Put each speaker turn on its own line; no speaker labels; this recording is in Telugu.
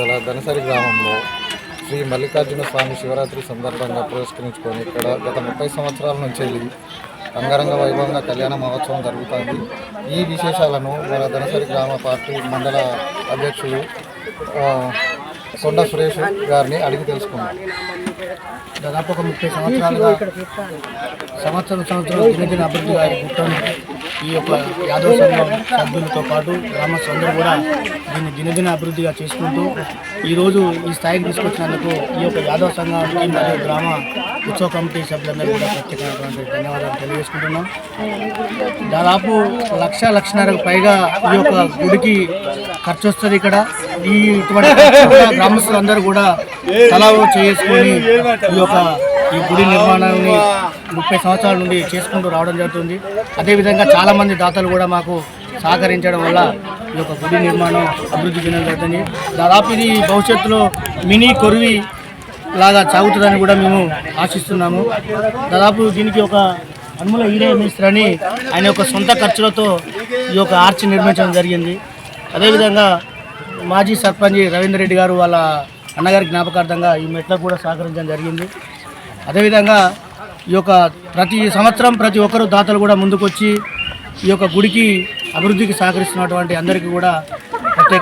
గల ధనసరి గ్రామంలో శ్రీ మల్లికార్జున స్వామి శివరాత్రి సందర్భంగా పురస్కరించుకొని ఇక్కడ గత 30 సంవత్సరాల నుంచి అంగరంగ వైభవంగా కళ్యాణ మహోత్సవం జరుగుతుంది. ఈ విశేషాలను మన ధనసరి గ్రామ పార్టీ మండల అధ్యక్షులు కొండ సురేష్ గారిని అడిగి తెలుసుకున్నాం.
దాదాపు ఒక 30 సంవత్సరాలుగా సంవత్సరం దినదిన అభివృద్ధి గారి గుర్తం ఈ యొక్క యాదవ సంఘం సభ్యులతో పాటు గ్రామస్తులందరూ కూడా దీన్ని దినదిన అభివృద్ధిగా చేసుకుంటూ ఈరోజు ఈ స్థాయికి తీసుకొచ్చినందుకు ఈ యొక్క యాదవ సంఘానికి మరియు గ్రామ ఉత్సవ కమిటీ సభ్యులందరూ కూడా ప్రత్యేకమైనటువంటి ధన్యవాదాలు తెలియజేసుకుంటున్నాం. దాదాపు 1,00,000-1,50,000 పైగా ఈ యొక్క గుడికి ఖర్చు వస్తుంది. ఇక్కడ ఇటువంటి గ్రామస్తులందరూ కూడా తలావు చేసుకొని ఈ గుడి నిర్మాణాన్ని 30 సంవత్సరాల నుండి చేసుకుంటూ రావడం జరుగుతుంది. అదేవిధంగా చాలామంది దాతలు కూడా మాకు సహకరించడం వల్ల ఈ యొక్క గుడి నిర్మాణం అభివృద్ధి చెందడం జరుగుతుంది. దాదాపు ఇది భవిష్యత్తులో మినీ కొరివి లాగా సాగుతుందని కూడా మేము ఆశిస్తున్నాము. దాదాపు దీనికి ఒక అనుమల ఈడే మిస్త్రి అని ఆయన యొక్క సొంత ఖర్చులతో ఈ యొక్క ఆర్చి నిర్మించడం జరిగింది. అదేవిధంగా మాజీ సర్పంచ్ రవీందర్ రెడ్డి గారు వాళ్ళ అన్నగారి జ్ఞాపకార్థంగా ఈ మెట్లకు కూడా సహకరించడం జరిగింది. అదేవిధంగా ఈ యొక్క ప్రతి సంవత్సరం ప్రతి ఒక్కరు దాతలు కూడా ముందుకొచ్చి ఈ యొక్క గుడికి అభివృద్ధికి సహకరిస్తున్నటువంటి అందరికీ కూడా